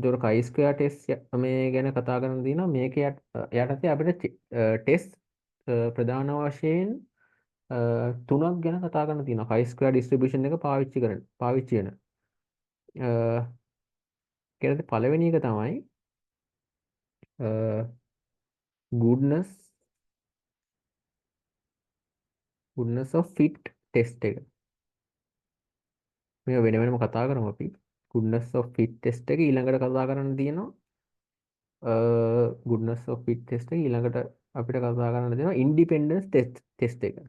ඒතකොට කයි square test මේ ගැන කතා කරන්න තියෙනවා. මේක යටතේ අපිට ටෙස්ට් ප්‍රධාන වශයෙන් තුනක් ගැන කතා කරන්න තියෙනවා. කයි ස්ක්වෙයාර් ඩිස්ට්‍රිබියුෂන් එක පාවිච්චි වෙන. ඊට පළවෙනි එක තමයි goodness goodness of fit test එක. මේ වෙන වෙනම කතා කරමු අපි. goodness of fit ටෙස්ට් එක ඊළඟට කතා කරන්න තියෙනවා. goodness of fit ටෙස්ට් එක ඊළඟට අපිට කතා කරන්න තියෙනවා independence ටෙස්ට් එක.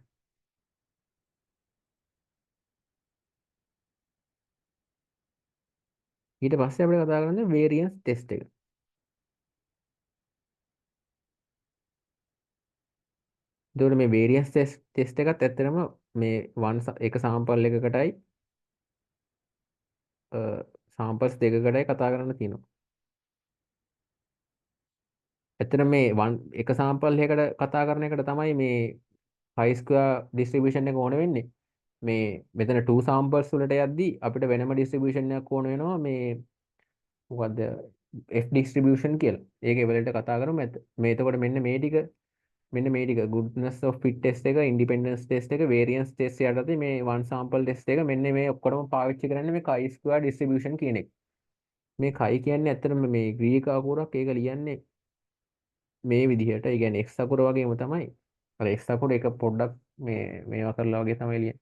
ඊට පස්සේ අපිට කතා කරන්නේ variance ටෙස්ට් එක. එතකොට මේ variance ටෙස්ට් එකත් ඇත්තටම මේ එක සාම්පල් එකකටයි සාම්පල්ස් දෙකකටයි කතා කරන්න තියෙනවා. ඇත්තට මේ එක සාම්පල් එකකට කතා කරන එකට තමයි මේ හයි ස්ක්වෙයාර් ඩිස්ට්‍රිබියුෂන් එක ඕන වෙන්නේ. මේ මෙතන 2 samples වලට යද්දී අපිට වෙනම ඩිස්ට්‍රිබියුෂන් එකක් ඕන වෙනවා මේ මොකද්ද F distribution කියලා. ඒකේ වලට කතා කරමු. මේ එතකොට මෙන්න මේ ටික goodness of fit test එක, independence test එක, variance test යටතේ මේ one sample test එක මෙන්න මේ ඔක්කොම පාවිච්චි කරන්නේ මේ chi square distribution කියන එක. මේ chi කියන්නේ ඇත්තටම මේ ග්‍රීක අකුරක්. ඒක ලියන්නේ මේ විදිහට. ඒ කියන්නේ x අකුර වගේම තමයි. අර x අකුර එක පොඩ්ඩක් මේවා කරලා වගේ තමයි ලියන්නේ.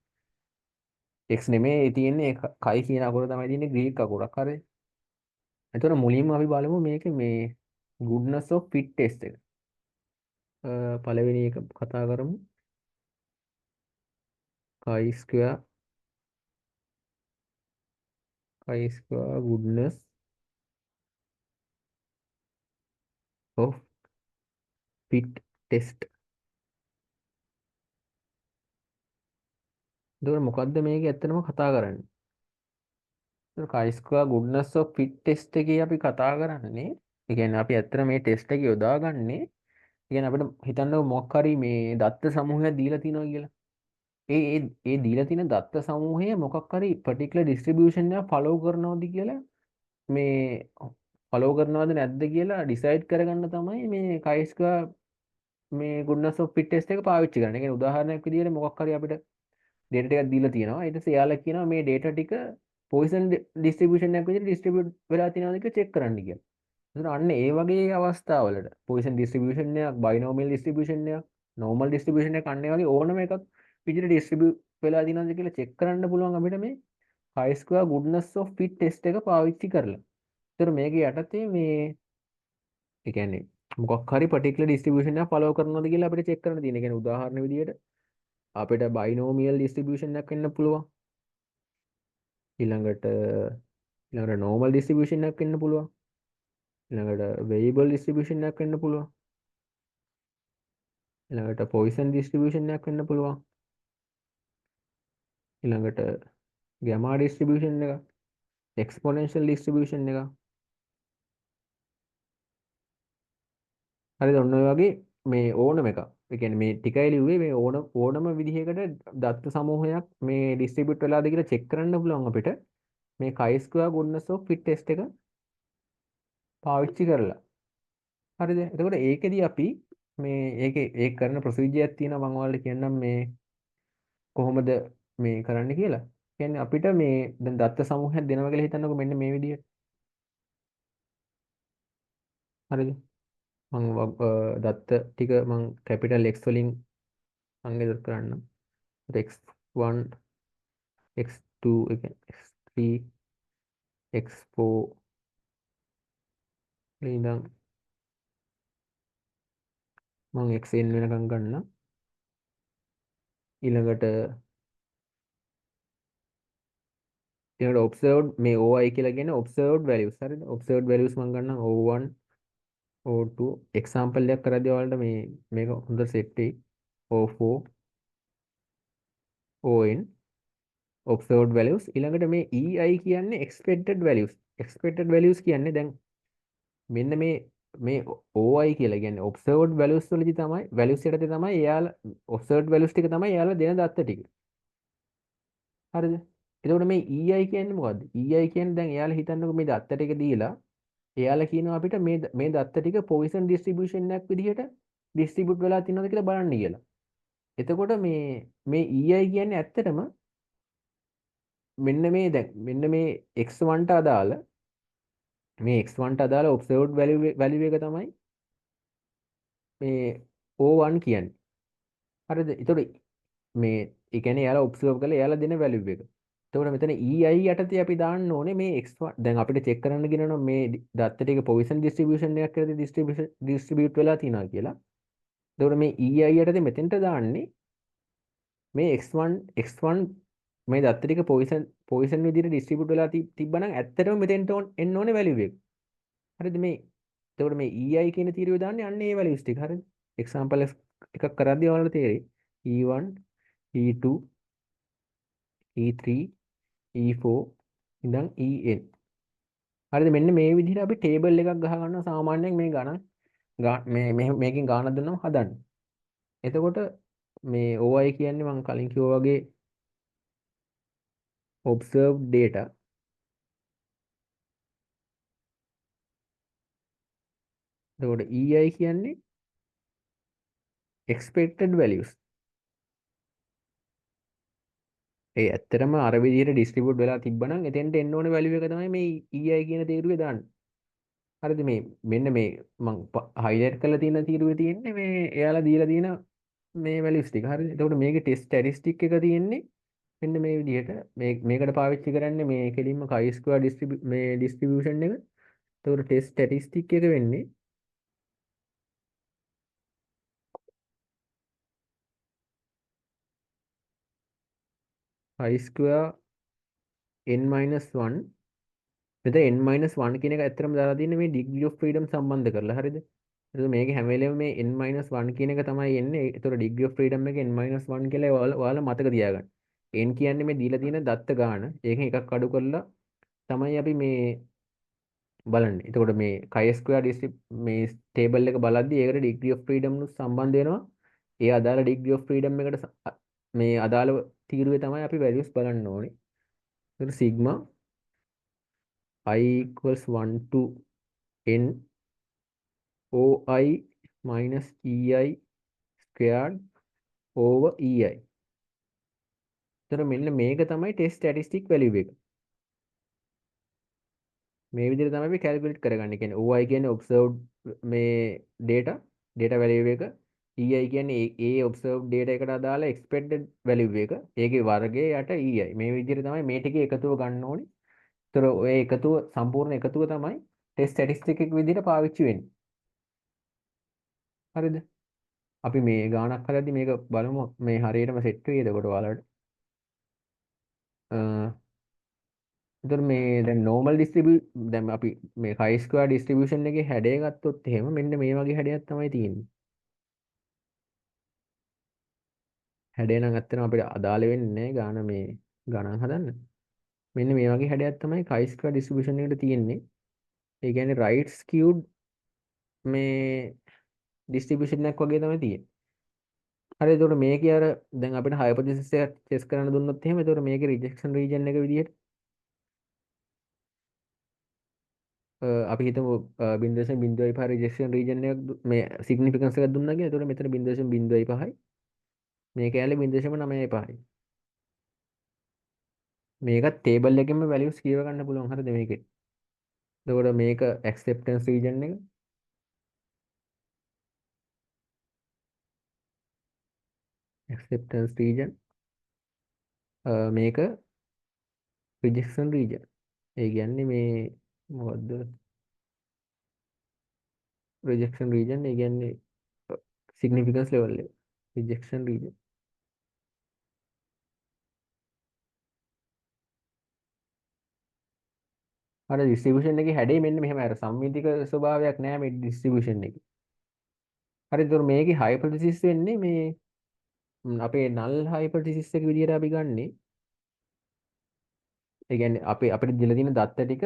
x නෙමෙයි තියෙන්නේ chi කියන අකුර තමයි තියෙන්නේ ග්‍රීක අකුරක්. හරිද? එතකොට මුලින්ම අපි බලමු මේකේ මේ goodness of fit test එක. පළවෙනි එක කතා කරමු. chi square goodness of fit test. එතකොට මොකද්ද මේක ඇත්තටම කතා කරන්නේ? එතකොට chi square goodness of fit test එකේ අපි කතා කරන්නේ ඒ කියන්නේ අපි ඇත්තට මේ ටෙස්ට් එක යොදාගන්නේ ඒ කියන්නේ අපිට හිතන්න මොකක් හරි මේ දත්ත සමූහයක් දීලා තියෙනවා කියලා. ඒ දීලා තියෙන දත්ත සමූහය මොකක් හරි particular distribution එකක් follow කරනවද කියලා මේ follow කරනවද නැද්ද කියලා decide කරගන්න තමයි මේ chi square මේ goodness of fit test එක පාවිච්චි කරන්නේ. ඒ කියන්නේ උදාහරණයක් විදිහට මොකක් හරි අපිට data ටිකක් දීලා තියෙනවා. ඊට පස්සේ එයාලා කියනවා මේ data ටික Poisson distribution එකක් විදිහට distribute වෙලා තියෙනවද කියලා check කරන්න කියලා. එතන අන්න ඒ වගේ අවස්ථාවලට Poisson distribution එකක්, binomial distribution එකක්, normal distribution එකක් අන්න ඒ වගේ ඕනම එකක් විදිහට distribute වෙලා තියෙනවද කියලා check කරන්න පුළුවන් අපිට මේ chi square goodness of fit test එක පාවිච්චි කරලා. ඒතර මේක යටතේ මේ ඒ කියන්නේ මොකක් හරි particular distribution එකක් follow කරනවද කියලා අපිට check කරන්න තියෙන. ඒ කියන්නේ උදාහරණ විදිහට අපිට binomial distribution එකක් වෙන්න පුළුවන්. ඊළඟට normal distribution එකක් වෙන්න පුළුවන්. ඊළඟට variable distribution එකක් වෙන්න පුළුවන්. ඊළඟට Poisson distribution එකක් වෙන්න පුළුවන්. ඊළඟට gamma distribution එකක්, exponential distribution එකක්. හරිද? ඔන්න ඔය වගේ මේ ඕනම එකක්. ඒ කියන්නේ මේ ටිකයි ලිව්වේ මේ ඕනම විදිහකට දත්ත සමූහයක් මේ distribute වෙලාද කියලා check කරන්න පුළුවන් අපිට මේ chi square goodness of fit test එක පාවිච්චි කරලා. හරිද? එතකොට ඒකෙදි අපි මේ ඒක කරන procedure එකක් තියෙනවා මම ඔයාලට කියන්නම් මේ කොහොමද මේ කරන්න කියලා. කියන්නේ අපිට මේ දැන් දත්ත සමූහයක් දෙනවා කියලා හිතන්නකො මෙන්න මේ විදිහට. හරිද? දත්ත ටික මම capital X වලින් සංකේත කරන්නම්. x1 x2 x3 x4 ඉඳන් මම xn වෙනකම් ගන්නම්. ඊළඟට observed මේ OI කියලා කියන්නේ observed values. හරිද? observed values මම ගන්නම් O1 O2 example එකක් කරද්දී ඔයාලට මේක හොඳට set වෙයි. O4 ON observed values. ඊළඟට මේ EI කියන්නේ expected values. expected values කියන්නේ දැන් මෙන්න මේ OI කියලා කියන්නේ observed values වලදී තමයි values යටතේ තමයි එයාලා observed values ටික තමයි එයාලා දෙන දත්ත ටික. හරිද? එතකොට මේ EI කියන්නේ මොකද්ද? EI කියන්නේ දැන් එයාලා හිතන්නකෝ මේ දත්ත ටික දීලා එයාලා කියනවා අපිට මේ දත්ත ටික පොයිසන් ඩිස්ට්‍රිබියුෂන් එකක් විදිහට ඩිස්ට්‍රිබියුට් වෙලා තියෙනවද කියලා බලන්න කියලා. එතකොට මේ EI කියන්නේ ඇත්තටම මෙන්න මේ x1 ට අදාළ මේ x1 ට අදාළ ඔබ්සර්ව්ඩ් වැලියු එක තමයි මේ O1 කියන්නේ. හරිද? එතකොට මේ ඒ කියන්නේ එයාලා ඔබ්සර්ව් කරලා එයාලා දෙන වැලියු එක. එතකොට මෙතන EI යටතේ අපි දාන්න ඕනේ මේ x1 දැන් අපිට චෙක් කරන්න කියනවා මේ දත්ත ටික පොයිසන් ඩිස්ට්‍රිබියුෂන් එකක් කියලා ඩිස්ට්‍රිබියුට් වෙලා තියෙනවා කියලා. එතකොට මේ EI යටතේ මෙතෙන්ට දාන්නේ මේ x1 මේ දත්ත ටික පොයිසන් විදිහට ඩිස්ට්‍රිබියුට් වෙලා තිබ්බනම් ඇත්තටම මෙතෙන්ට එන්න ඕනේ වැලියු එක. හරිද මේ එතකොට මේ EI කියන තීරුවේ දාන්නේ අන්න ඒ වැලියුස් ටික. හරිද? එක්සැම්පල් එකක් කරද්දී ඔයාලට තේරෙයි. E1 E2 E3 E4 ඉඳන් En. හරිද? මෙන්න මේ විදිහට අපි ටේබල් එකක් ගහ ගන්නවා සාමාන්‍යයෙන් මේ ගණන් මේකෙන් ගානක් දුන්නම හදන්න. එතකොට මේ OI කියන්නේ මම කලින් කිව්වා වගේ observed data. එතකොට EI කියන්නේ expected values. ඒ ඇත්තටම අර විදිහට ඩිස්ට්‍රිබියුට් වෙලා තිබ්බනම් එතෙන්ට එන්න ඕනේ වැලියු එක තමයි මේ EI කියන තීරුවේ දාන්නේ. හරිද මේ මෙන්න මේ මම හයිලයිට් කරලා තියෙන තීරුවේ තියෙන්නේ මේ එයාලා දීලා තියෙන මේ වැලියුස් ටික. හරිද? එතකොට මේකේ ටෙස්ට් ස්ටැටිස්ටික් එක තියෙන්නේ මෙන්න මේ විදිහට මේකට පාවිච්චි කරන්නේ මේ කෙලින්ම chi square මේ ඩිස්ට්‍රිබියුෂන් එක. එතකොට ටෙස්ට් ස්ටැටිස්ටික් එක වෙන්නේ chi square n-1. මෙතන n-1 කියන එක ඇත්තටම දාලා තියෙන්නේ මේ degree of freedom සම්බන්ධ කරලා. හරිද? එතකොට මේකේ හැම වෙලේම මේ n-1 කියන එක තමයි එන්නේ. ඒතකොට degree of freedom එක n-1 කියලා ඔයාලා මතක තියාගන්න. n කියන්නේ මේ දීලා තියෙන දත්ත ගාන. ඒකෙන් එකක් අඩු කරලා තමයි අපි මේ බලන්නේ. එතකොට මේ chi-square මේ table එක බලද්දී ඒකට degree of freedom නුත් සම්බන්ධ වෙනවා. ඒ අදාළ degree of freedom එකට මේ අදාළ තීරුවේ තමයි අපි values බලන්න ඕනේ. එතකොට sigma I equals 1 to n OI minus EI squared over EI. එතකොට මෙන්න මේක තමයි ටෙස්ට් ස්ටැටිස්ටික් වැලියු එක. මේ විදිහට තමයි අපි කැල්කියුලේට් කරගන්නේ. කියන්නේ OI කියන්නේ observed මේ data value එක. EI කියන්නේ ඒ observed data එකට අදාළ expected value එක. ඒකේ වර්ගය යට EI. මේ විදිහට තමයි මේ ටිකේ එකතුව ගන්න ඕනේ. ඒතර ඔය එකතුව සම්පූර්ණ එකතුව තමයි ටෙස්ට් ස්ටැටිස්ටික් එක විදිහට පාවිච්චි වෙන්නේ. හරිද? අපි මේ ගානක් හදද්දි මේක බලමු මේ හරියටම සෙට් වෙයිද කොට ඔයාලට. එතකොට මේ දැන් normal දැන් අපි මේ chi square distribution එකේ හැඩය ගත්තොත් එහෙම මෙන්න මේ වගේ හැඩයක් තමයි තියෙන්නේ. හැඩය නම් ඇත්තටම අපිට අදාළ වෙන්නේ නැහැ ගාන මේ ගණන් හදන්න. මෙන්න මේ වගේ හැඩයක් තමයි chi square distribution එකට තියෙන්නේ. ඒ කියන්නේ right skewed මේ distribution එකක් වගේ තමයි තියෙන්නේ. හරි එතකොට මේකේ අර දැන් අපිට hypothesis එක test කරන්න දුන්නොත් එහෙම එතකොට මේකේ rejection region එක විදිහට අපි හිතමු 0.05 රිජෙක්ෂන් රීජන් එකක් මේ සිග්නිෆිකන්ස් එකක් දුන්නා කියලා. එතකොට මෙතන 0.05යි මේ කැලේ 0.95යි. මේකත් ටේබල් එකෙන්ම වැලියුස් කියව ගන්න පුළුවන්. හරිද මේකේ. එතකොට මේක ඇක්සෙප්ටන්ස් රීජන් එක. ඇක්සෙප්ටන්ස් රීජන් මේක රිජෙක්ෂන් රීජන්. ඒ කියන්නේ මේ මොකද්ද රිජෙක්ෂන් රීජන් ඒ කියන්නේ සිග්නිෆිකන්ස් ලෙවල් එක. Rejection region. අර ඩිස්ට්‍රිබියුෂන් එකේ හැඩේ මෙන්න මෙහෙම අර සම්මිතික ස්වභාවයක් නෑ මේ ඩිස්ට්‍රිබියුෂන් එකේ. හරි ඒතකොට මේකේ හයිපොතෙසිස් වෙන්නේ මේ අපේ නල් හයිපොතෙසිස් එක විදිහට අපි ගන්නෙ. ඒ කියන්නේ අපිට දීලා තියෙන දත්ත ටික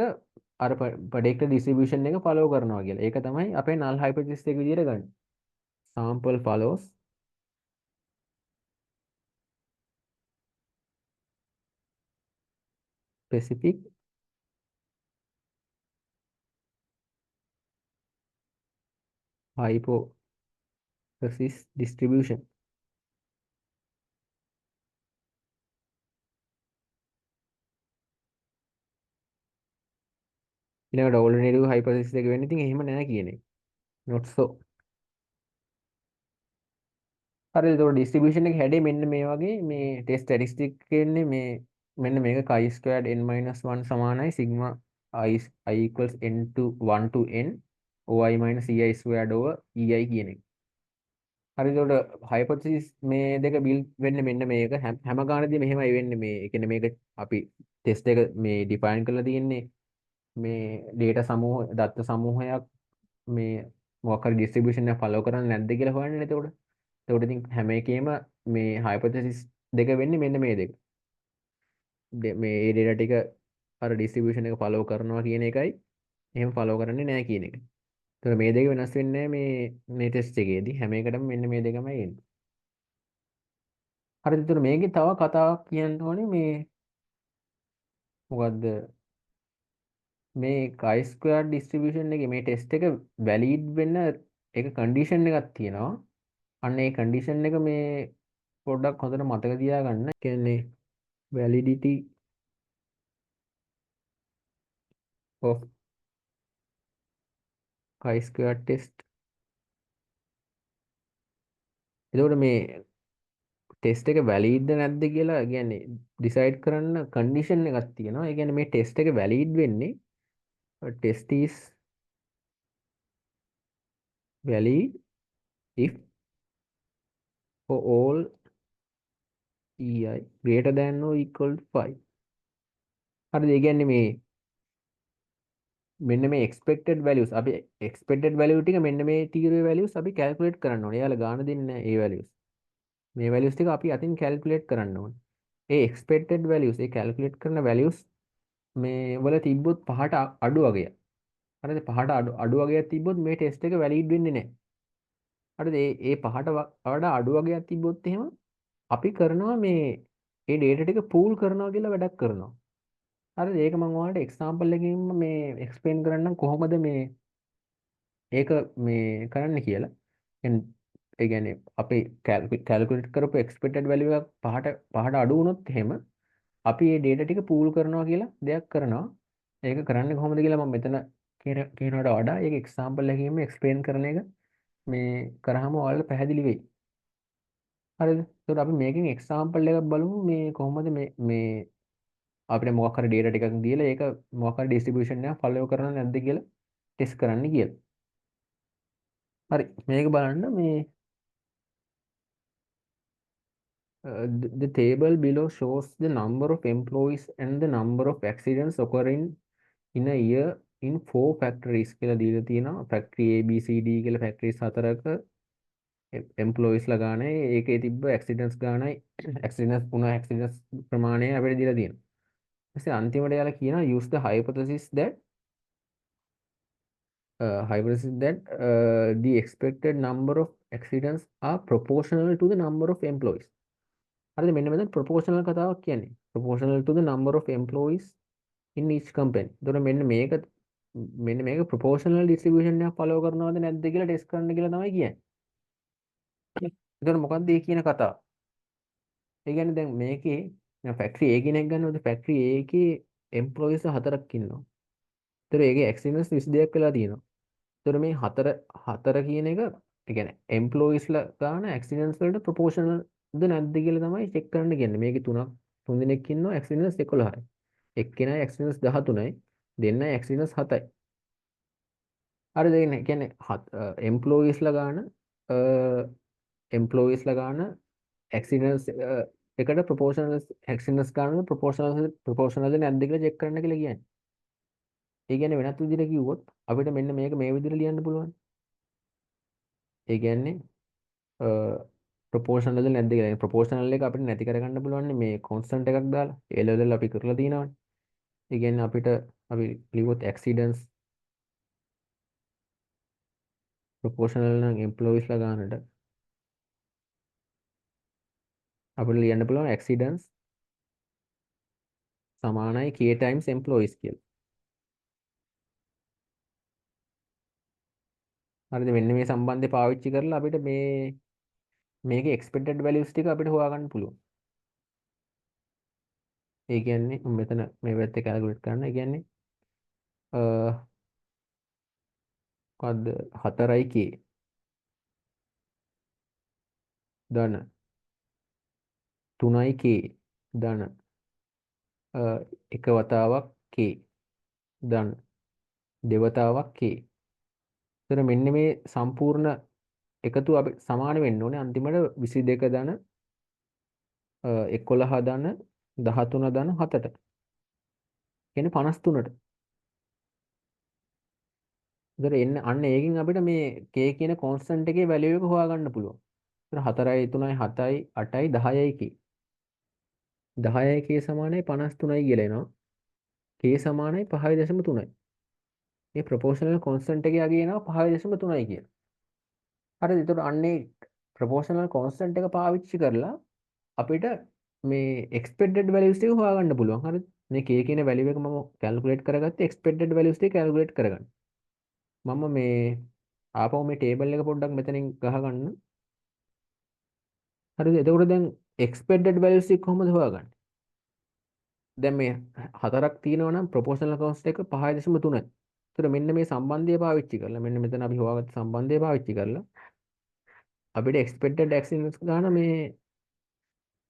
අර ප්‍රෙඩික්ටර් ඩිස්ට්‍රිබියුෂන් එක ෆලෝ කරනවා කියලා. ඒක තමයි අපේ නල් හයිපොතෙසිස් එක විදිහට ගන්න. sample follows specific hypothesis distribution. ඊළඟට alternative hypothesis එක වෙන්නේ ඉතින් එහෙම නෑ කියන එක. not so. හරි එතකොට distribution එක හැඩේ මෙන්න මේ වගේ මේ test statistic කියන්නේ මේ මෙන්න මේක chi squared n minus 1 සමානයි sigma I equals n to 1 to n OI minus EI squared over EI කියන එක. හරි එතකොට hypothesis මේ දෙක build වෙන්නේ මෙන්න මේක හැම ගානදී මෙහෙමයි වෙන්නේ මේ ඒ කියන්නේ මේක අපි test එක මේ define කරලා තියෙන්නේ මේ data සමූහ දත්ත සමූහයක් මේ මොකක් හරි distribution එක follow කරන්නේ නැද්ද කියලා හොයන්නේ එතකොට. එතකොට ඉතින් හැම එකේම මේ hypothesis දෙක වෙන්නේ මෙන්න මේ දෙක. මේ ඒ data ටික අර distribution එක follow කරනවා කියන එකයි එහෙම follow කරන්නේ නැහැ කියන එක. එතකොට මේ දෙක වෙනස් වෙන්නේ මේ test එකේදී හැම එකටම මෙන්න මේ දෙකමයි එන්නේ. හරිද? එතකොට මේකේ තව කතාවක් කියන්න ඕනේ මේ මොකද්ද මේ chi square distribution එකේ මේ test එක valid වෙන්න එක condition එකක් තියෙනවා. අන්න ඒ condition එක මේ පොඩ්ඩක් හොඳට මතක තියාගන්න. කියන්නේ validity of chi-square test. එතකොට මේ ටෙස්ට් එක වැලිඩ්ද නැද්ද කියලා කියන්නේ ඩිසයිඩ් කරන්න කන්ඩිෂන් එකක් තියෙනවා. ඒ කියන්නේ මේ ටෙස්ට් එක වැලිඩ් වෙන්නේ test is valid if for all EI greater than or equal to 5. හරිද? ඒ කියන්නේ මේ මෙන්න මේ expected values අපි expected value ටික මෙන්න මේ තීරුවේ values අපි calculate කරන්න ඕනේ. එයාලා ගාන දෙන්නේ නැහැ ඒ values. මේ values ටික අපි අතින් calculate කරන්න ඕනේ. ඒ expected values ඒ calculate කරන values මේ වල තිබ්බොත් පහට අඩු වගයක්. හරිද? පහට අඩු වගයක් තිබ්බොත් මේ ටෙස්ට් එක වැලිඩ් වෙන්නේ නැහැ. හරිද? ඒ පහට වඩා අඩු වගයක් තිබ්බොත් එහෙම අපි කරනවා මේ ඒ data ටික pool කරනවා කියලා වැඩක් කරනවා. හරිද? ඒක මම ඔයාලට example එකකින් මේ explain කරන්නම් කොහොමද මේ ඒක මේ කරන්න කියලා. ඒ කියන්නේ අපි calculate කරපු expected value එක පහට අඩු වුණොත් එහෙම අපි මේ data ටික pool කරනවා කියලා දෙයක් කරනවා. ඒක කරන්නේ කොහොමද කියලා මම මෙතන කියනවට වඩා ඒක example එකකින්ම explain කරන එක මේ කරාම ඔයාලට පැහැදිලි වෙයි. හරිද? ඒකට අපි මේකෙන් example එකක් බලමු මේ කොහොමද මේ අපිට මොකක් හරි data ටිකක් දීලා ඒක මොකක් හරි distribution එකක් follow කරනවද නැද්ද කියලා test කරන්න කියලා. හරි මේක බලන්න මේ the table below shows the number of employees and the number of accidents occurring in a year in 4 factories කියලා දීලා තියෙනවා. factory A B C D කියලා factories හතරක employees ලා ගානයි ඒකේ තිබ්බ accidents ගානයි accidents වුණ accidents ප්‍රමාණය අපිට දීලා තියෙනවා. ඊපස්සේ අන්තිමට යාලා කියනවා use the hypothesis that the expected number of accidents are proportional to the number of employees. හරිද? මෙන්න මෙතන proportional කතාවක් කියන්නේ. proportional to the number of employees in each company. එතකොට මෙන්න මේක proportional distribution එකක් follow කරනවද නැද්ද කියලා test කරන්න කියලා තමයි කියන්නේ. එතකොට මොකක්ද මේ කියන කතාව? ඒ කියන්නේ දැන් මේකේ factory A කෙනෙක් ගන්නවද factory A එකේ employees හතරක් ඉන්නවා. ඒතර ඒකේ accidents 22ක් වෙලා තියෙනවා. ඒතර මේ හතර කියන එක ඒ කියන්නේ employees ලා ගන්න accidents වලට proportional ද නැද්ද කියලා තමයි check කරන්න කියන්නේ. මේකේ තුන් දෙනෙක් ඉන්නවා accidents 11යි. එක්කෙනා accidents 13යි. දෙන්නයි accidents 7යි. හරි දෙන්නේ කියන්නේ employees ලා ගන්න employees ලා ගන්න accidents එකට proportional accidents ගන්න proportional නැද්ද කියලා check කරන්න කියලා කියන්නේ. ඒ කියන්නේ වෙනත් විදිහට කිව්වොත් අපිට මෙන්න මේක මේ විදිහට ලියන්න පුළුවන්. ඒ කියන්නේ ප්‍රොපෝෂනල්ද නැද්ද කියලා. ප්‍රොපෝෂනල් එක අපිට නැති කරගන්න පුළුවන් මේ කොන්ස්ටන්ට් එකක් දාලා. ඒ ලෙවල් අපි කරලා තියෙනවානේ. ඒ කියන්නේ අපිට අපි ලිව්වොත් ඇක්සිඩන්ට්ස් ප්‍රොපෝෂනල් නම් එම්ප්ලොයිස්ලා ගන්නට අපිට ලියන්න පුළුවන් ඇක්සිඩන්ට්ස් සමානයි k times employees කියලා. හරි. එතකොට මේ k times employees කියන එක අපිට ලියන්න පුළුවන් k times employees. එතකොට k times employees සමානයි k times employees කියලා. හරි. එතකොට k times employees සමානයි k times employees කියලා. හරි. එතකොට k times employees සමානයි k times employees කියලා. හරිද? මෙන්න මේ සම්බන්ධය පාවිච්චි කරලා අපිට මේකේ expected values ටික අපිට හොයාගන්න පුළුවන්. ඒ කියන්නේ මෙතන මේ පැත්තේ calculate කරන්න. ඒ කියන්නේ මොකද්ද 4k ධන 3k ධන අ, එක වතාවක් k ධන දෙවතාවක් k. එතන මෙන්න මේ සම්පූර්ණ එකතු අපි සමාන වෙන්න ඕනේ අන්තිමට 22 ධන 11 ධන 13 ධන 7ට. කියන්නේ 53ට. ඒතර එන්න අන්න ඒකෙන් අපිට මේ k කියන කොන්ස්ටන්ට් එකේ වැලියු එක හොයාගන්න පුළුවන්. ඒතර 4යි 3යි 7යි 8යි 10යි k. 10යි k සමානයි 53යි කියලා එනවා. k සමානයි 5.3යි. මේ ප්‍රොපෝෂනල් කොන්ස්ටන්ට් එකේ යගේ එනවා 5.3යි කියලා. හරිද? ඒතර අන්නේ ප්‍රොපෝෂනල් කොන්ස්ටන්ට් එක පාවිච්චි කරලා අපිට මේ expected values ටික හොයාගන්න පුළුවන්. හරිද? මේ k කියන වැලියු එක මම කැල්කියුලේට් කරගත්තේ expected values ටික කැල්කියුලේට් කරගන්න. මම මේ ආපහු මේ ටේබල් එක පොඩ්ඩක් මෙතනින් ගහගන්න. හරිද? එතකොට දැන් expected values ටික කොහොමද හොයාගන්නේ? දැන් මේ හතරක් තියෙනවා නම් proportional constant එක 5.3. ඒතර මෙන්න මේ සම්බන්ධය පාවිච්චි කරලා මෙන්න මෙතන අපි හොයාගත්ත සම්බන්ධය පාවිච්චි කරලා අපිට expected axis ගන්න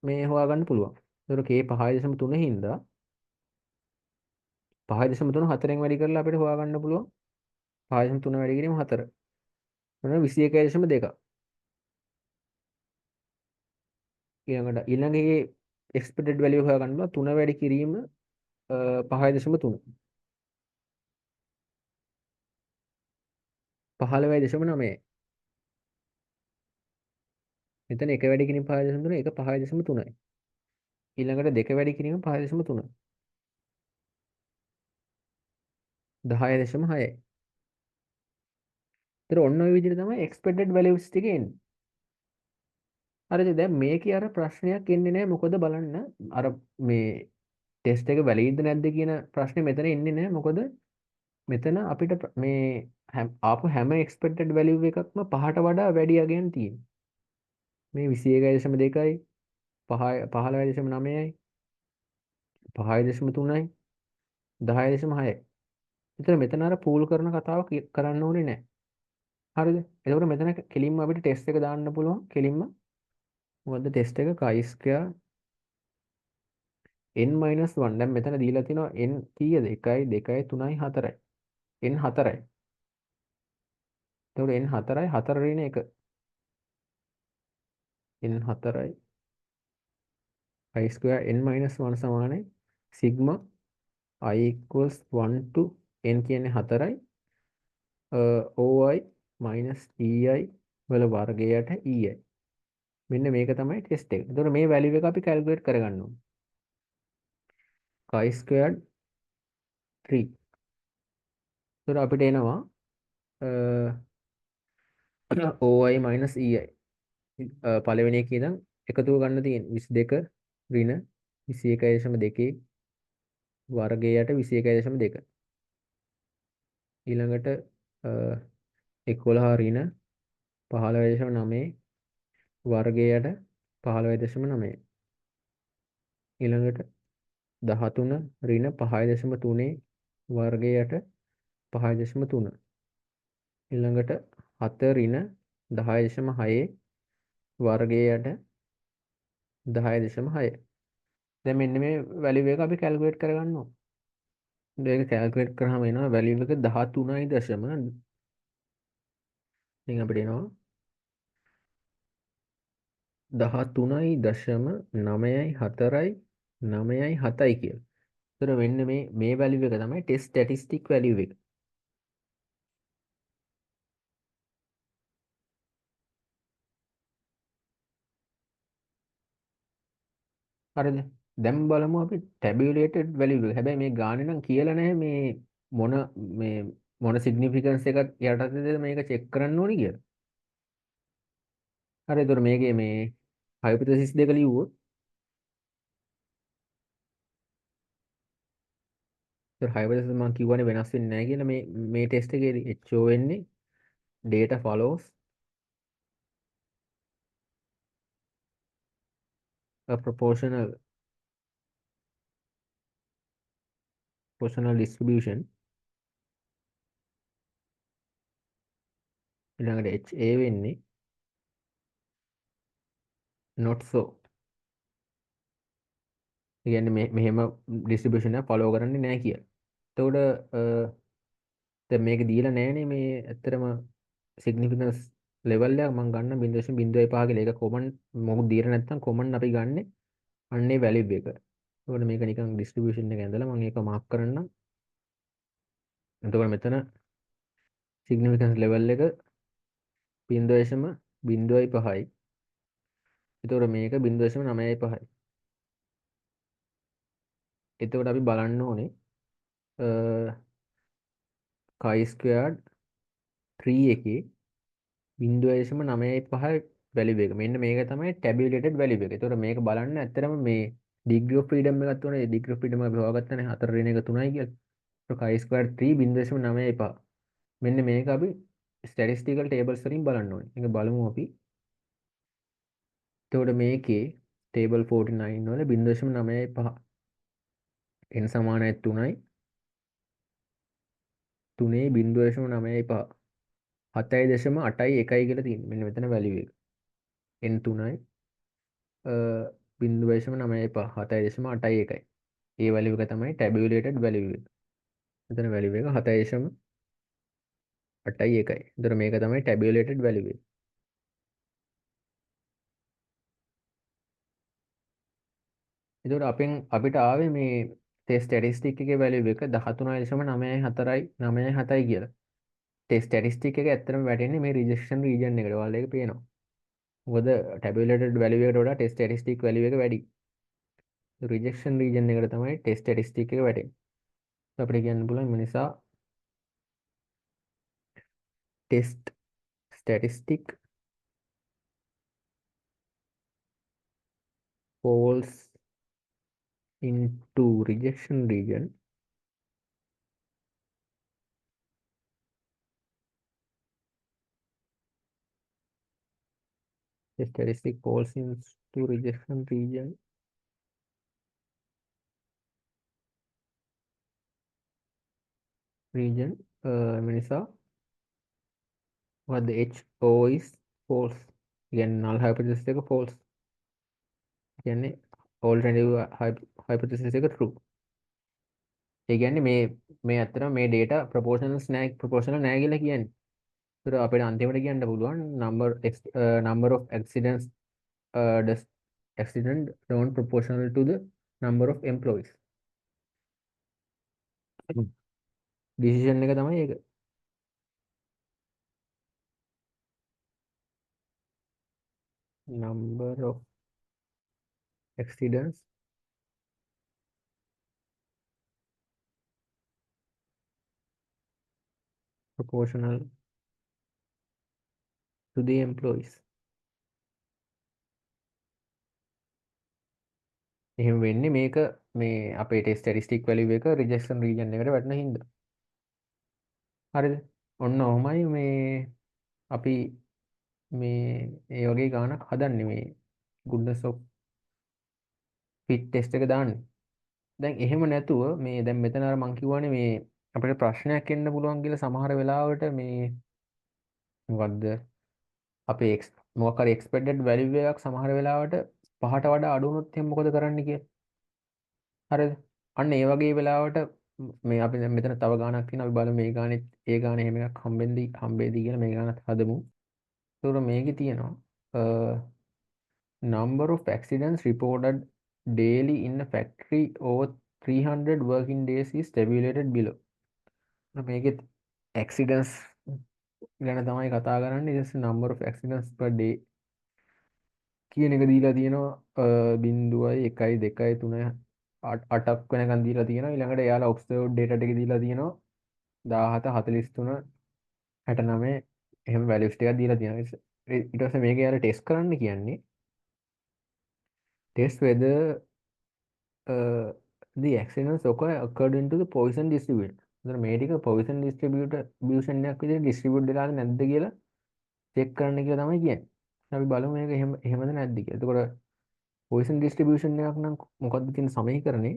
මේ හොයාගන්න පුළුවන්. ඒතර k 5.3 හින්දා 5.3 4න් වැඩි කරලා අපිට හොයාගන්න පුළුවන් 5.3 වැඩි කිරීම 4. මොනවා 21.2. ඊළඟේ expected value හොයාගන්න පුළුවන් 3 වැඩි කිරීම 5.3 15.9. මෙතන එක වැඩි කිරීම 5.3 එක 5.3යි. ඊළඟට දෙක වැඩි කිරීම 5.3 10.6යි. ඒතර ඔන්න ඔය විදිහට තමයි expected values ටික එන්නේ. හරිද? දැන් මේකේ අර ප්‍රශ්නයක් එන්නේ නැහැ. මොකද බලන්න අර මේ ටෙස්ට් එක වැලිඩ්ද නැද්ද කියන ප්‍රශ්නේ මෙතන එන්නේ නැහැ. මොකද මෙතන අපිට මේ ආපු හැම expected value එකක්ම 5ට වඩා වැඩි අගයන් තියෙනවා. මේ 21.2යි 15.9යි 5.3යි 10.6යි. ඒතර මෙතන අර පූල් කරන කතාව කරන්න ඕනේ නැහැ. හරිද? එතකොට මෙතන කෙලින්ම අපිට ටෙස්ට් එක දාන්න පුළුවන්. කෙලින්ම මොකද්ද ටෙස්ට් එක chi n-1. දැන් මෙතන දීලා තිනවා n කීයද? 1යි 2යි 3යි 4යි. n 4යි. එතකොට n 4යි 4 ඍණ 1. n 4යි chi n-1 සමානයි sigma I equals 1 to n කියන්නේ 4යි OI minus EI වල වර්ගයට EI. මෙන්න මේක තමයි ටෙස්ට් එක. එතකොට මේ වැලියු එක අපි කැල්කියුලේට් කරගන්න ඕනේ. chi squared 3. එතකොට අපිට එනවා OI minus EI. පළවෙනි එකේ ඉඳන් එකතුව ගන්න තියෙන 22 ඍණ 21.2 වර්ගයට 21.2. ඊළඟට 11 ඍණ 15.9 වර්ගයට 15.9. ඊළඟට 13 ඍණ 5.3 වර්ගයට 5.3. ඊළඟට 7 ඍණ 10.6 වර්ගයට 10.6. දැන් මෙන්න මේ වැලියු එක අපි කැල්කියුලේට් කරගන්න ඕන. ඒක කැල්කියුලේට් කරාම එනවා වැලියු එක 13යි දශම. ඉතින් අපිට එනවා 13.9.4යි 9.7යි කියලා. ඒතර මෙන්න මේ වැලියු එක තමයි ටෙස්ට් ස්ටැටිස්ටික් වැලියු එක. හරිද? දැන් බලමු අපි ටැබියුලේටඩ් වැලියු එක. හැබැයි මේ ගානේ නම් කියලා නැහැ මොන මේ මොන සිග්නිෆිකන්ස් එකක් යටතේද මේක චෙක් කරන්න ඕනි කියලා. හරි. ඒතර මේකේ මේ හයිපොතෙසිස් දෙක ලියුවොත් ඒතර හයිපොතෙසිස් මම කිව්වනේ වෙනස් වෙන්නේ නැහැ කියලා මේ ටෙස්ට් එකේදී HO වෙන්නේ data follows a proportional distribution ඊළඟට HA වෙන්නේ not so. ඒ කියන්නේ මෙහෙම distribution එක follow කරන්නේ නැහැ කියලා. එතකොට දැන් මේක දීලා නැහැනේ මේ ඇත්තටම significance level එක මම ගන්න 0.05 කියලා. ඒක common මොකද දීලා නැත්නම් common අපි ගන්නෙ අන්නේ value එක. එතකොට මේක නිකන් distribution එක ඇඳලා මම ඒක mark කරන්නම්. එතකොට මෙතන significance level එක 0.05යි. එතකොට මේක 0.95යි. එතකොට අපි බලන්න ඕනේ chi² 3 එකේ 0.95 වැලියු එක. මෙන්න මේක තමයි ටැබියුලේටඩ් වැලියු එක. ඒතකොට මේක බලන්න ඇත්තටම මේ ඩිග්‍රී ඔෆ් ෆ්‍රීඩම් එකක් තුනේ. ඩිග්‍රී ඔෆ් ෆ්‍රීඩම් අපි හොයාගත්තනේ 4 රින එක 3යි කියලා. ඒතකොට chi² 3 0.95. මෙන්න මේක අපි ස්ටැටිස්ටිකල් ටේබල්ස් වලින් බලන්න ඕනේ. මේක බලමු අපි. එතකොට මේකේ ටේබල් 49 වල 0.95 n සමානයි 3යි. 3ේ 0.95 7.81 කියලා තියෙනවා. මෙන්න මෙතන වැලියු එක. n 3යි 0.95 7.81. ඒ වැලියු එක තමයි ටැබියුලේටඩ් වැලියු එක. මෙතන වැලියු එක 7.81. එතකොට මේක තමයි ටැබියුලේටඩ් වැලියු එක. එතකොට අපිට ආවේ මේ ටෙස්ට් ස්ටැටිස්ටික් එකේ වැලියු එක 13.94යි කියලා. ටෙස්ට් ස්ටැටිස්ටික් එක ඇත්තටම වැටෙන්නේ මේ රිජෙක්ෂන් රීජන් එකට. ඔයාලට ඒක පේනවා. මොකද ටැබියුලේටඩ් වැලියු එකට වඩා ටෙස්ට් ස්ටැටිස්ටික් වැලියු එක වැඩි. රිජෙක්ෂන් රීජන් එකට තමයි ටෙස්ට් ස්ටැටිස්ටික් එක වැටෙන්නේ. අපිට කියන්න පුළුවන් මේ නිසා test statistic falls into rejection region the statistic falls into rejection region නිසා what the HO is false. කියන්නේ null hypothesis එක false. කියන්නේ alternative hypothesis එක true. ඒ කියන්නේ මේ ඇත්තටම මේ data proportional නෑ කියලා කියන්නේ. ඒතර අපිට අන්තිමට කියන්න පුළුවන් number of accidents does accident don't proportional to the number of employees. decision එක තමයි ඒක. number of accidents proportional to the employees. එහෙම වෙන්නේ මේක මේ අපේ ටෙස්ට් ස්ටැටිස්ටික් වැලියු එක රිජෙක්ෂන් රීජන් එකට වැටෙන හින්දා. හරිද? ඔන්න ඔහොමයි මේ අපි මේ ඒ වගේ ගානක් හදන්නේ මේ goodness of fit ටෙස්ට් එක දාන්නේ. දැන් එහෙම නැතුව මේ දැන් මෙතන අර මං කිව්වනේ මේ අපිට ප්‍රශ්නයක් එන්න පුළුවන් කියලා සමහර වෙලාවට මේ මොකද්ද අපේ මොකක් හරි expected value එකක් සමහර වෙලාවට 5ට වඩා අඩු වුණොත් එහෙනම් මොකද කරන්න කියලා. හරිද? අන්න ඒ වගේ වෙලාවට මේ අපි දැන් මෙතන තව ගානක් තියෙනවා. අපි බලමු මේ ගානෙත් ඒ ගානේ එහෙම එකක් හම්බෙද්දී කියලා මේ ගානත් හදමු. ඒතකොට මේකේ තියෙනවා number of accidents reported daily in a factory over 300 working days is tabulated below. මේකෙත් accidents ගැන තමයි කතා කරන්නේ. just number of accidents per day කියන එක දීලා තියෙනවා 0.1 2 3 8ක් වෙනකන් දීලා තියෙනවා. ඊළඟට එයාලා observed data ටික දීලා තියෙනවා 17 43 69 එහෙම values ටිකක් දීලා තියෙනවා. ඊට පස්සේ මේක යාලා ටෙස්ට් කරන්න කියන්නේ test whether the accidents occur according to the Poisson distribution. එතකොට මේ ටික පොයිසන් ඩිස්ට්‍රිබියුෂන් එකක් විදිහට ඩිස්ට්‍රිබියුට් වෙලාද නැද්ද කියලා චෙක් කරන්න කියලා තමයි කියන්නේ. අපි බලමු මේක එහෙමද නැද්ද කියලා. එතකොට පොයිසන් ඩිස්ට්‍රිබියුෂන් එකක් නම් මොකද්ද තියෙන සමීකරණේ?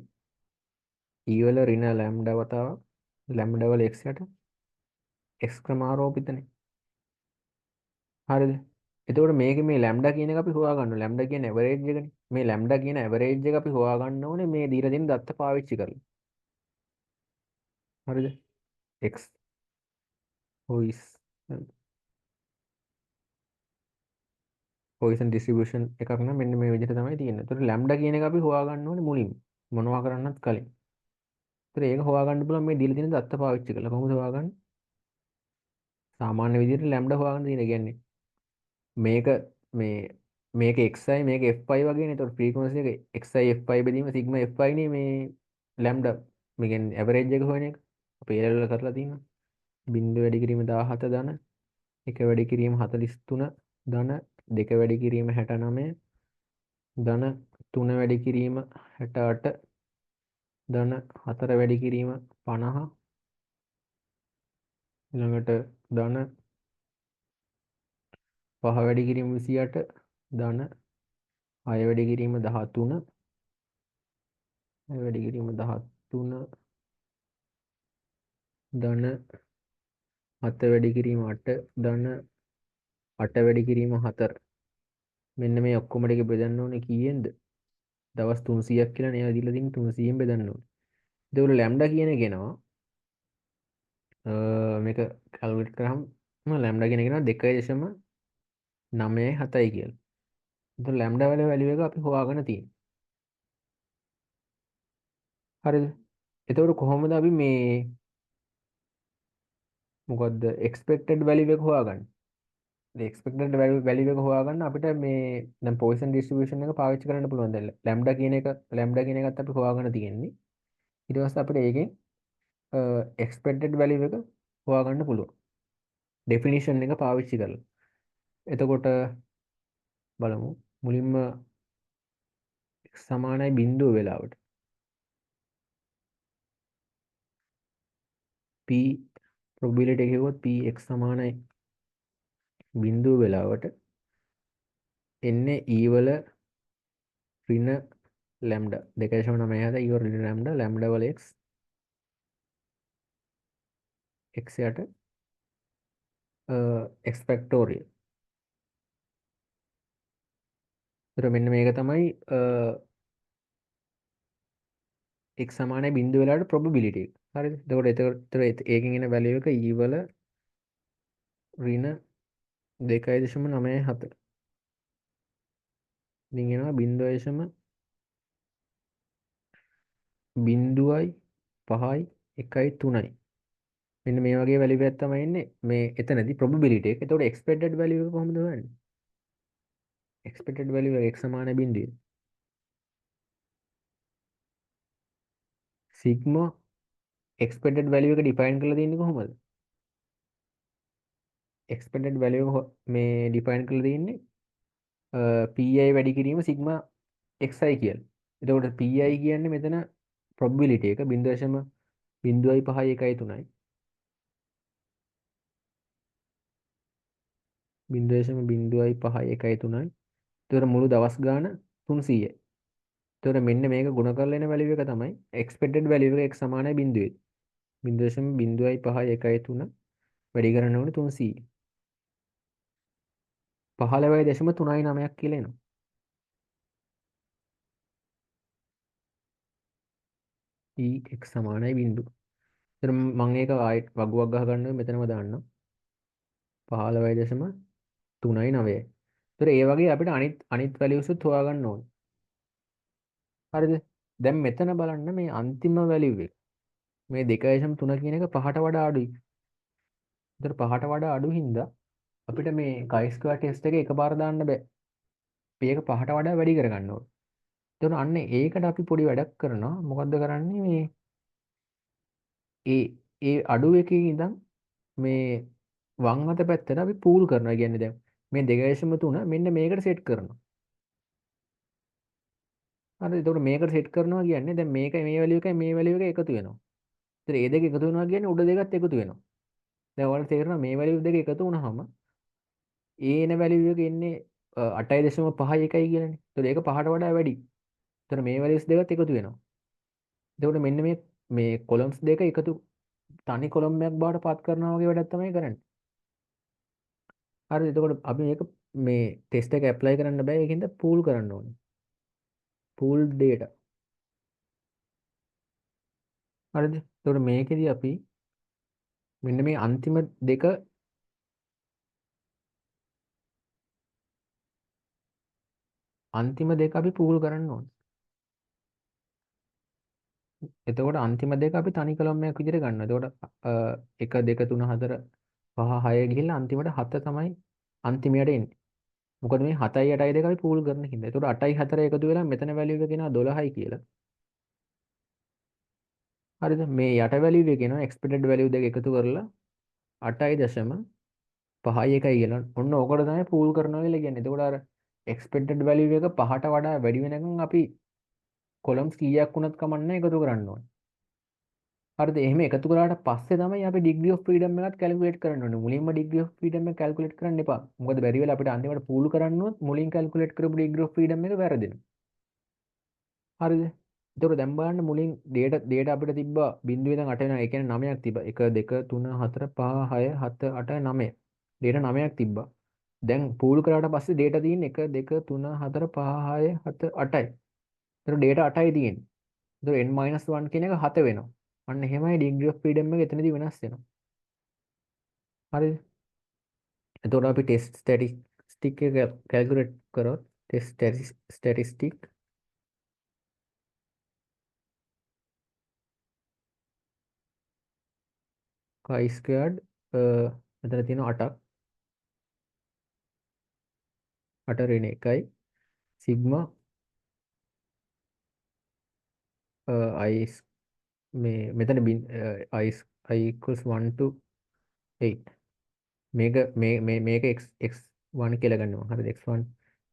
E වල ඍණ ලැම්ඩා වතාවක් ලැම්ඩා වල x යට x ක්‍රමාරෝපිතනේ. හරිද? එතකොට මේක මේ ලැම්ඩා කියන එක අපි හොයාගන්න. ලැම්ඩා කියන්නේ ඇවරේජ් එකනේ. මේ ලැම්ඩා කියන ඇවරේජ් එක අපි හොයාගන්න ඕනේ මේ දීලා තියෙන දත්ත පාවිච්චි කරලා. හරිද? x පොයිස් පොයිසන් ඩිස්ට්‍රිබියුෂන් එකක් නම් මෙන්න මේ විදිහට තමයි තියෙන්නේ. එතකොට ලැම්ඩා කියන එක අපි හොයාගන්න ඕනේ මුලින්ම. මොනවා කරන්නත් කලින්. එතකොට ඒක හොයාගන්න පුළුවන් මේ දීලා තියෙන දත්ත පාවිච්චි කරලා. කොහොමද හොයාගන්නේ? සාමාන්‍ය විදිහට ලැම්ඩා හොයාගන්න තියෙන කියන්නේ මේක මේ මේක xi මේක fi වගේනේ. එතකොට ෆ්‍රීකවන්සි එක xi fi බෙදීම සිග්මා fi නේ මේ ලැම්ඩා. මේ කියන්නේ ඇවරේජ් එක හොයන එක. අපි ඒ ලෙවල් කරලා තියෙනවා. බිංදුව වැඩි කිරීම 17 ධන, 1 වැඩි කිරීම 43 ධන, 2 වැඩි කිරීම 69 ධන, 3 වැඩි කිරීම 68 ධන, 4 වැඩි කිරීම 50 ඊළඟට ධන 5 වැඩි කිරීම 28 ධන 6 වැඩි කිරීම 13 වැඩි කිරීම 13 ධන 7 වැඩි කිරීම 8 ධන 8 වැඩි කිරීම 4 මෙන්න මේ ඔක්කොම ටික බෙදන්න ඕනේ කීයෙන්ද? දවස් 300ක් කියලා නේ දීලා තියෙන්නේ 300ෙන් බෙදන්න ඕනේ. ඒකවල ලැම්ඩා කියන එක එනවා මේක කැල්කුලේට් කරාම ලැම්ඩා කියන එක එනවා 2.97යි කියලා. එතකොට ලැම්ඩා වල වැලියු එක අපි හොයාගෙන තියෙන්නේ. හරිද? එතකොට කොහොමද අපි මේ මොකද්ද expected value එක හොයාගන්නේ? expected value එක හොයාගන්න අපිට මේ දැන් Poisson distribution එක පාවිච්චි කරන්න පුළුවන්. දැන් lambda කියන එකත් අපි හොයාගෙන තියෙන්නේ. ඊට පස්සේ අපිට ඒකෙන් expected value එක හොයාගන්න පුළුවන්. definition එක පාවිච්චි කරලා. එතකොට බලමු මුලින්ම x සමානයි බිඳුව වෙලාවට p probability එක කිව්වොත් p x සමානයි බිඳුව වෙලාවට එන්නේ e වල ඍණ ලැම්ඩා 2.97 e වල ඍණ ලැම්ඩා වල x යට x ෆැක්ටෝරියල්. ඒතර මෙන්න මේක තමයි x සමානයි බිඳුව වෙලාවට probability එක. හරිද? එතකොට ඒකෙන් එන value එක e වල ඍණ 2.97. ඉතින් එනවා 0.0513යි. මෙන්න මේ වගේ value එකක් තමයි එන්නේ මේ එතනදී probability එක. එතකොට expected value එක කොහොමද හොයන්නේ? expected value එක x සමානයි බිඳුවේ. sigma expected value එක define කරලා තියෙන්නේ කොහොමද? expected value එක මේ define කරලා තියෙන්නේ pi වැඩි කිරීම sigma xi කියලා. එතකොට pi කියන්නේ මෙතන probability එක 0.0513යි. 0.0513යි. එතකොට මුළු දවස් ගාන 300යි. එතකොට මෙන්න මේක ගුණ කරලා එන value එක තමයි expected value එක x සමානයි බිඳුවේ. 0.0513 වැඩි කරන්න ඕනේ 300. 15.39ක් කියලා එනවා. x සමානයි බිඳුව. එතන මම ඒක ආයෙත් වගුවක් ගහ ගන්නවා මෙතනම දාන්නම්. 15.39. ඒතර ඒ වගේ අපිට අනිත් values උත් හොයාගන්න ඕනේ. හරිද? දැන් මෙතන බලන්න මේ අන්තිම value එක. මේ 2.3 කියන එක 5ට වඩා අඩුයි. ඒතර 5ට වඩා අඩු හින්දා අපිට මේ chi-square test එක එකපාර දාන්න බෑ. මේක 5ට වඩා වැඩි කරගන්න ඕනේ. එතකොට අන්න ඒකට අපි පොඩි වැඩක් කරනවා. මොකද්ද කරන්නේ මේ ඒ ඒ අඩු එකේ ඉඳන් මේ වම් අත පැත්තට අපි පූල් කරනවා. කියන්නේ දැන් මේ 2.3 මෙන්න මේකට සෙට් කරනවා. හරි එතකොට මේකට සෙට් කරනවා කියන්නේ දැන් මේක මේ වැලියු එකයි මේ වැලියු එක එකතු වෙනවා. ඒතර ඒ දෙක එකතු වෙනවා කියන්නේ උඩ දෙකත් එකතු වෙනවා. දැන් ඔයාලට තේරෙනවා මේ වැලියු දෙක එකතු වුණාම ඒ එන වැලියු එක එන්නේ 8.51 කියලානේ. ඒතර ඒක 5ට වඩා වැඩි. ඒතර මේ වැලියුස් දෙකත් එකතු වෙනවා. එතකොට මෙන්න මේ කොලම්ස් දෙක එකතු තනි කොලම්යක් බවට පත් කරනවා වගේ වැඩක් තමයි කරන්නේ. හරිද? එතකොට අපි මේක මේ ටෙස්ට් එක ඇප්ලයි කරන්න බෑ. ඒකින්ද පූල් කරන්න ඕනේ. Pool data. හරිද? එතකොට මේකෙදි අපි මෙන්න මේ අන්තිම දෙක අපි පූල් කරන්න ඕනේ. එතකොට අන්තිම දෙක අපි තනි කොලම්යක් විදිහට ගන්නවා. එතකොට 1 2 3 4 5 6 ගිහිල්ලා අන්තිමට 7 තමයි අන්තිමයට එන්නේ. මොකද මේ 7යි 8යි දෙක අපි පූල් කරන හින්දා. එතකොට 8යි 4යි එකතු වෙලා මෙතන වැලියු එක කියනවා 12යි කියලා. හරිද? මේ යට වැලියු එක කියනවා එක්ස්පෙක්ටඩ් වැලියු දෙක එකතු කරලා 8.5යි 1යි කියලා. ඔන්න ඕකට තමයි පූල් කරනවා කියලා කියන්නේ. එතකොට අර එක්ස්පෙක්ටඩ් වැලියු එක 5ට වඩා වැඩි වෙනකන් අපි කොලම්ස් කීයක් වුණත් කමන්නේ එකතු කරන්න ඕනේ. හරිද? එහෙම එකතු කරාට පස්සේ තමයි අපි ඩිග්‍රී ඔෆ් ෆ්‍රීඩම් එකත් කැල්කියුලේට් කරන්න ඕනේ. මුලින්ම ඩිග්‍රී ඔෆ් ෆ්‍රීඩම් එක කැල්කියුලේට් කරන්න එපා. මොකද බැරි වෙලා අපිට අන්තිමට පූල් කරන්නොත් මුලින් කැල්කියුලේට් කරපු ඩිග්‍රී ඔෆ් ෆ්‍රීඩම් එක වැරදෙනවා. හරිද? එතකොට දැන් බලන්න මුලින් data අපිට තිබ්බා බිංදුව ඉඳන් 8 වෙනවා. ඒ කියන්නේ 9ක් තිබ්බා. 1 2 3 4 5 6 7 8 9. data 9ක් තිබ්බා. දැන් පූල් කරාට පස්සේ data තියෙන්නේ 1 2 3 4 5 6 7 8යි. එතකොට data 8යි තියෙන්නේ. එතකොට n-1 කියන එක 7 වෙනවා. අන්න එහෙමයි degree of freedom එක එතනදී වෙනස් වෙනවා. හරිද? එතකොට අපි ටෙස්ට් ස්ටැටිස්ටික් එක කැල්කියුලේට් කරොත් ටෙස්ට් ස්ටැටිස්ටික් chi squared මෙතන තියෙන 8ක් 8 ඍණ 1යි සිග්මා i මේ මෙතන i i equals 1 to 8 මේක x1 කියලා ගන්නවා. හරිද? x1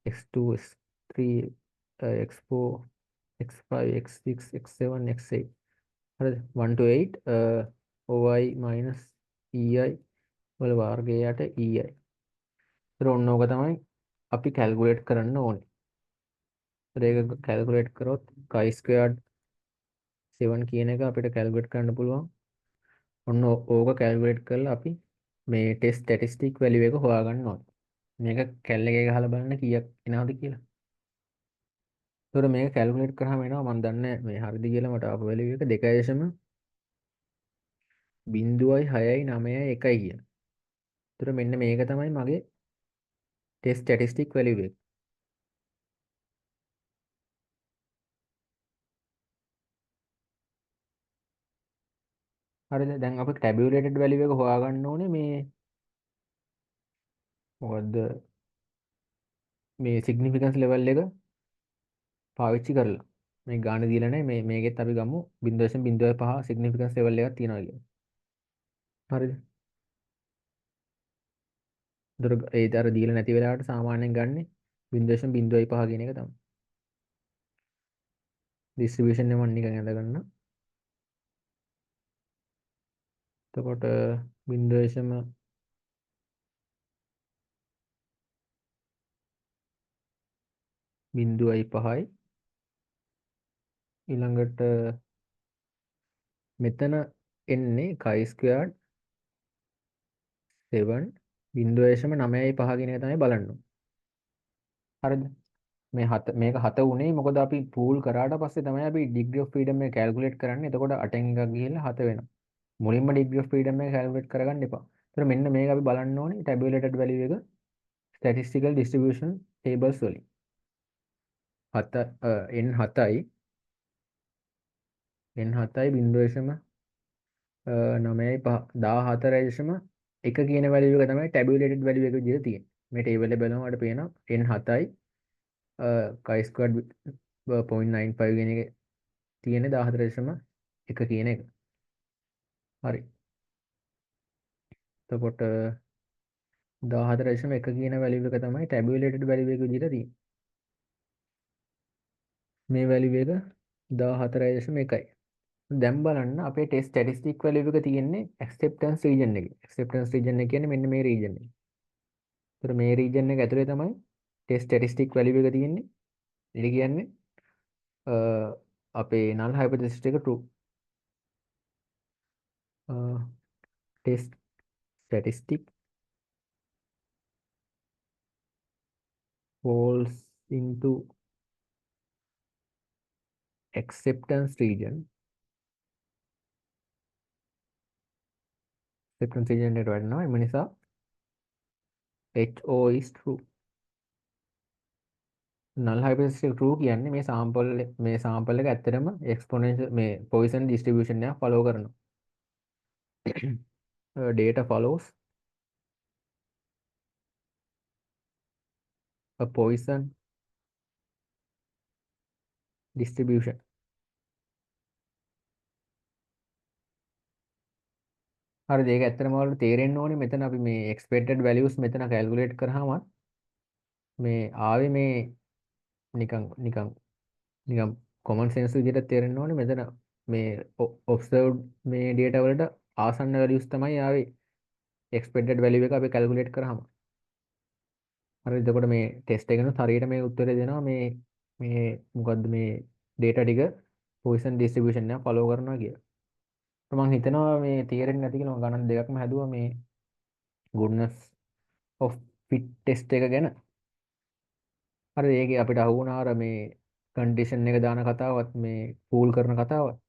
x2 x3 x4 x5 x6 x7 x8 හරිද 1 to 8 OI minus EI වල වර්ගයට EI. ඒතර ඔන්න ඕක තමයි අපි කැල්කියුලේට් කරන්න ඕනේ. ඒතර ඒක කැල්කියුලේට් කරොත් chi squared 7 කියන එක අපිට කැල්කියුලේට් කරන්න පුළුවන්. ඔන්න ඕක කැල්කියුලේට් කරලා අපි මේ ටෙස්ට් ස්ටැටිස්ටික් වැලියු එක හොයාගන්න ඕනේ. මේක කැල් එකේ ගහලා බලන්න කීයක් එනවද කියලා. ඒතර මේක කැල්කියුලේට් කරාම එනවා මම දන්නේ මේ හරිද කියලා මට ආපු වැලියු එක 2.0.6.9.1 කියලා. ඒතර මෙන්න මේක තමයි මගේ ටෙස්ට් ස්ටැටිස්ටික් වැලියු එක. හරිද? දැන් අපි ටැබියුලේටඩ් වැලියු එක හොයාගන්න ඕනේ මොකද්ද මේ සිග්නිෆිකන්ස් ලෙවල් එක පාවිච්චි කරලා. මේ ගාණ දීලා නැහැ මේකෙත් අපි ගමු 0.05 සිග්නිෆිකන්ස් ලෙවල් එකක් තියනවා කියලා. හරිද? ඒතර ඒ අර දීලා නැති වෙලාවට සාමාන්‍යයෙන් ගන්නෙ 0.05 කියන එක තමයි. ඩිස්ට්‍රිබියුෂන් එක මම නිකන් ඇඳ ගන්න. එතකොට 0.05යි ඊළඟට මෙතන එන්නේ chi squared 7 0.95 කියන එක තමයි බලන්න ඕනේ. හරිද? මේක 7 උනේ මොකද අපි පූල් කරාට පස්සේ තමයි අපි ඩිග්‍රී ඔෆ් ෆ්‍රීඩම් එක කැල්කියුලේට් කරන්නේ. එතකොට 8න් එකක් ගිහිල්ලා 7 වෙනවා. මුලින්ම ඩිග්‍රී ඔෆ් ෆ්‍රීඩම් එක කැල්කියුලේට් කරගන්න එපා. ඒතර මෙන්න මේක අපි බලන්න ඕනේ ටැබුලේටඩ් වැලියු එක ස්ටැටිස්ටිකල් ඩිස්ට්‍රිබියුෂන් ටේබල්ස් වලින්. 7 n7යි n7යි 0.914.1 කියන වැලියු එක තමයි ටැබුලේටඩ් වැලියු එක විදිහට තියෙන්නේ. මේ ටේබල් එක බලනකොට අපිට පේනවා n7යි chi squared 0.95 කියන එක තියෙන්නේ 14.1 කියන එක. හරි. එතකොට 14.1 කියන වැලියු එක තමයි ටැබුලේටඩ් වැලියු එක විදිහට තියෙන්නේ. මේ වැලියු එක 14.1යි. දැන් බලන්න අපේ ටෙස්ට් ස්ටැටිස්ටික් වැලියු එක තියෙන්නේ ඇක්සෙප්ටන්ස් රීජන් එකේ. ඇක්සෙප්ටන්ස් රීජන් එක කියන්නේ මෙන්න මේ රීජන් එක. ඒතර මේ රීජන් එක ඇතුලේ තමයි ටෙස්ට් ස්ටැටිස්ටික් වැලියු එක තියෙන්නේ. ඒ කියන්නේ අපේ null hypothesis එක true. Test statistic falls into acceptance region. acceptance region එකට වැටෙනවා. එම නිසා HO is true. null hypothesis එක true කියන්නේ මේ sample එක ඇත්තටම exponential මේ Poisson distribution එක follow කරනවා. Data follows a Poisson distribution. හරිද? ඒක ඇත්තටම ඔයාලට තේරෙන්න ඕනේ මෙතන අපි මේ expected values මෙතන calculate කරාම මේ ආවේ මේ නිකන් නිකන් නිකම් කොමන් සෙන්ස් විදිහට තේරෙන්න ඕනේ මෙතන මේ ඔබ්සර්ව්ඩ් මේ data වලට ආසන්න values තමයි ආවේ expected value එක අපි calculate කරාම. හරිද? එතකොට මේ ටෙස්ට් එකෙනුත් හරියට මේ උත්තරේ දෙනවා මේ මොකද්ද මේ data ටික Poisson distribution එක follow කරනවා කියලා. මම හිතනවා මේ තේරෙන්නේ නැති කියලා මම ගණන් දෙකක්ම හැදුවා මේ goodness of fit test එක ගැන. හරිද? ඒකේ අපිට අහු වුණා අර මේ කන්ඩිෂන් එක දාන කතාවත් මේ පූල් කරන කතාවත්.